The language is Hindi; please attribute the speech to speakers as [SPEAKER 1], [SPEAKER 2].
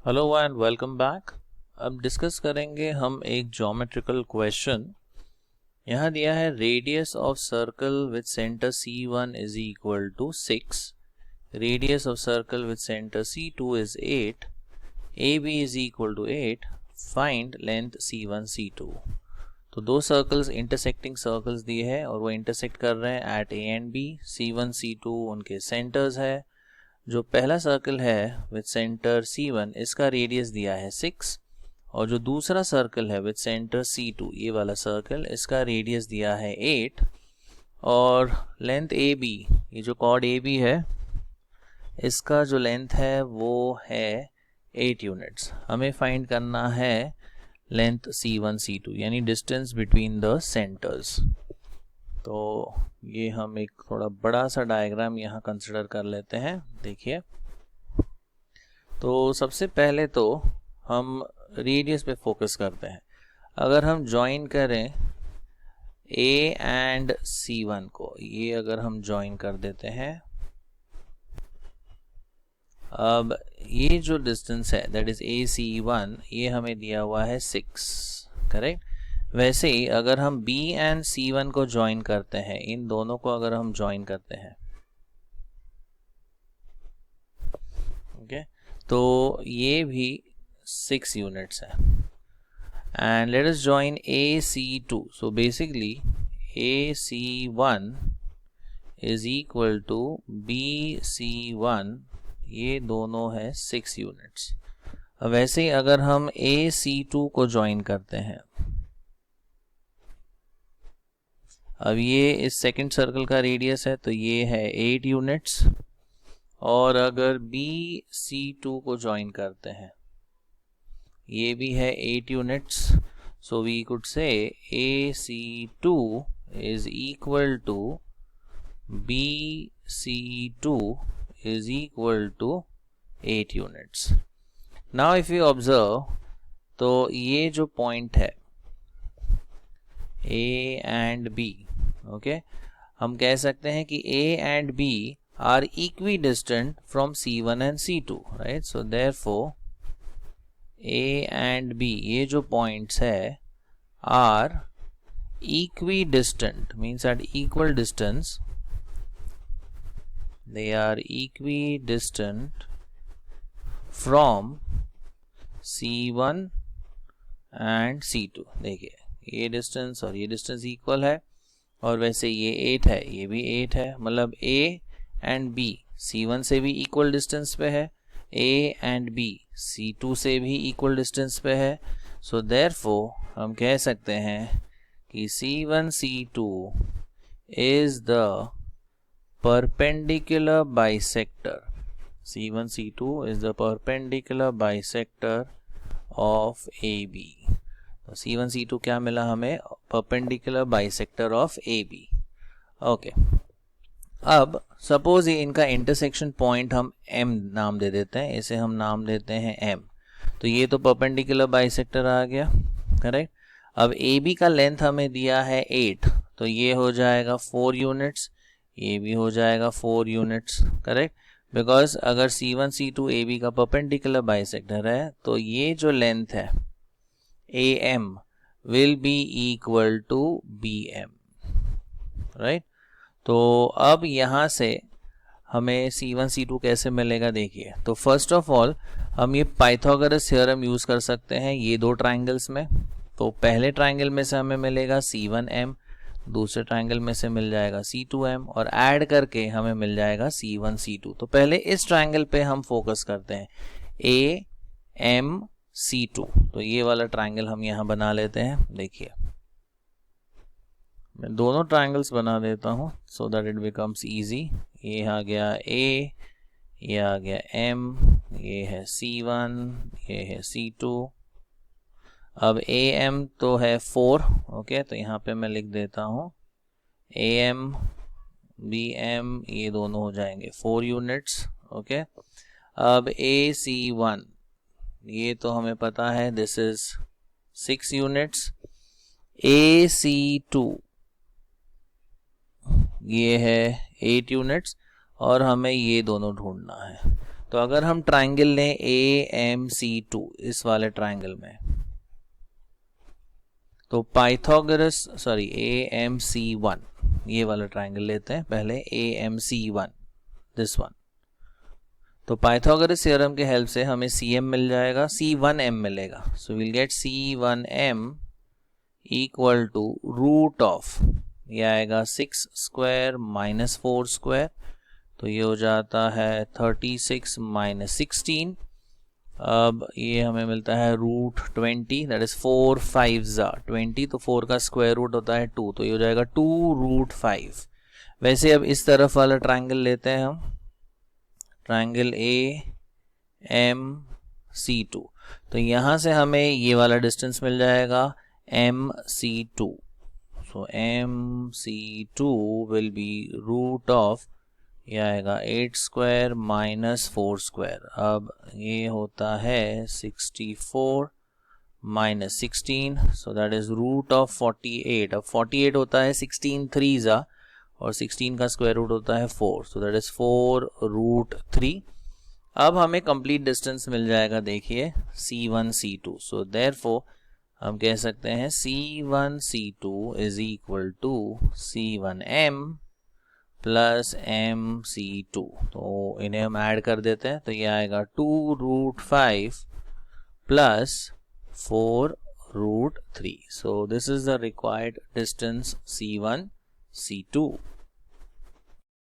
[SPEAKER 1] Hello and welcome back. अब डिस्कस करेंगे हम एक ज्योमेट्रिकल क्वेश्चन। यहाँ दिया है radius of circle with centre C1 is equal to 6, radius of circle with centre C2 is 8, AB is equal to 8, find length C1 C2। तो दो सर्कल्स इंटरसेक्टिंग सर्कल्स दिए हैं और वो इंटरसेक्ट कर रहे हैं eight A and B। C1 C2 उनके सेंटर्स है। जो पहला सर्कल है विद सेंटर C1 इसका रेडियस दिया है 6 और जो दूसरा सर्कल है विद सेंटर C2 ये वाला सर्कल इसका रेडियस दिया है 8 और लेंथ AB, ये जो कॉर्ड AB है इसका जो लेंथ है वो है 8 यूनिट्स। हमें फाइंड करना है लेंथ C1 C2 यानी डिस्टेंस बिटवीन द सेंटर्स। तो ये हम एक थोड़ा बड़ा सा डायग्राम यहाँ कंसिडर कर लेते हैं। देखिए, तो सबसे पहले तो हम रेडियस पे फोकस करते हैं। अगर हम ज्वाइन करें A एंड C1 को, ये अगर हम ज्वाइन कर देते हैं, अब ये जो डिस्टेंस है दैट इज AC1 ये हमें दिया हुआ है 6, करेक्ट। वैसे ही अगर हम B एंड C1 को ज्वाइन करते हैं, इन दोनों को अगर हम ज्वाइन करते हैं, ओके, तो ये भी 6 यूनिट्स है। And let us join AC2। So basically AC1 is equal to BC1, ये दोनों है 6 यूनिट्स। वैसे ही अगर हम AC2 को ज्वाइन करते हैं, अब ये इस सेकंड सर्कल का रेडियस है तो ये है 8 यूनिट्स और अगर BC2 को ज्वाइन करते हैं ये भी है 8 units. So we could say AC2 is equal to BC2 is equal to 8 units. Now if you observe, तो ये जो पॉइंट है A एंड B, ओके, हम कह सकते हैं कि A and B are equidistant from C1 and C2, right. So therefore A and B, ये जो पॉइंट्स है are equidistant, means at equal distance, they are equidistant from C1 and C2। देखिए, ये डिस्टेंस और ये डिस्टेंस इक्वल है और वैसे ये 8 है, ये भी 8 है, मतलब A एंड B C1 से भी इक्वल डिस्टेंस पे है, A एंड B C2 से भी इक्वल डिस्टेंस पे है। सो देयरफॉर हम कह सकते हैं कि C1 C2 is the perpendicular bisector, C1 C2 is the perpendicular bisector of AB। तो C1 C2 क्या मिला हमें? Perpendicular bisector of AB। Okay, अब सपोज ये इनका इंटरसेक्शन पॉइंट हम M नाम दे देते हैं, इसे हम नाम देते हैं M। तो ये तो परपेंडिकुलर बाइसेक्टर आ गया, करेक्ट। अब AB का लेंथ हमें दिया है 8, तो ये हो जाएगा 4 यूनिट्स, ये भी हो जाएगा 4 यूनिट्स, करेक्ट। बिकॉज अगर C1 C2 AB का परपेंडिकुलर बाइसेक्टर है तो ये जो लेंथ है AM will be equal to BM, right. तो अब यहाँ से हमें C1 C2 कैसे मिलेगा? देखिए, तो फर्स्ट ऑफ ऑल हम ये पाइथागोरस थ्योरम यूज कर सकते हैं ये दो ट्राइंगल्स में। तो पहले ट्राइंगल में से हमें मिलेगा C1M, दूसरे ट्राइंगल में से मिल जाएगा C2M और ऐड करके हमें मिल जाएगा C1 C2। तो पहले इस ट्राइंगल पे हम फोकस करते हैं, AMC2। तो ये वाला ट्राइंगल हम यहाँ बना लेते हैं। देखिए, मैं दोनों ट्राइंगल्स बना देता हूँ so that it becomes easy. ये आ गया A, ये आ गया M, ये है C1, ये है C2। अब AM तो है 4, ओके, तो यहाँ पे मैं लिख देता हूँ AM BM, ये दोनों हो जाएंगे 4 यूनिट्स, ओके। अब AC1, ये तो हमें पता है दिस इज 6 यूनिट्स। AC2 ये है 8 यूनिट्स और हमें ये दोनों ढूंढना है। तो अगर हम ट्राइंगल लें AMC2 इस वाले ट्राइंगल में, तो पाइथागोरस AMC1 ये वाला ट्राइंगल लेते हैं पहले, AMC1 दिस वन। तो पाइथागोरस थ्योरम के हेल्प से हमें CM मिल जाएगा, C1M मिलेगा। So will get C1M equal to root of, ये आएगा 6 स्क्वायर माइनस 4 स्क्वायर, तो ये हो जाता है 36 माइनस 16। अब ये हमें मिलता है रूट 20, दैट इज 4 5 20, तो 4 का स्क्वायर रूट होता है 2, तो ये हो जाएगा 2 रूट 5। वैसे अब इस तरफ वाला ट्राइंगल लेते हैं हम, ट्राइंगल AMC2, तो यहाँ से हमें ये वाला डिस्टेंस मिल जाएगा MC2। So MC2 will be root of, ये आएगा 8 स्क्वायर माइनस 4 स्क्वायर। अब ये होता है 64 minus 16, so that is root of 48। अब 48 होता है 16 3 और 16 का स्क्वायर रूट होता है 4, सो दैट इज 4 रूट 3। अब हमें कंप्लीट डिस्टेंस मिल जाएगा, देखिए C1 C2। सो देयरफॉर हम कह सकते हैं C1 C2 is equal to C1M plus MC2। तो इन्हें हम ऐड कर देते हैं, तो ये आएगा 2 root 5 plus 4 root 3। So this is the required distance C1 C2।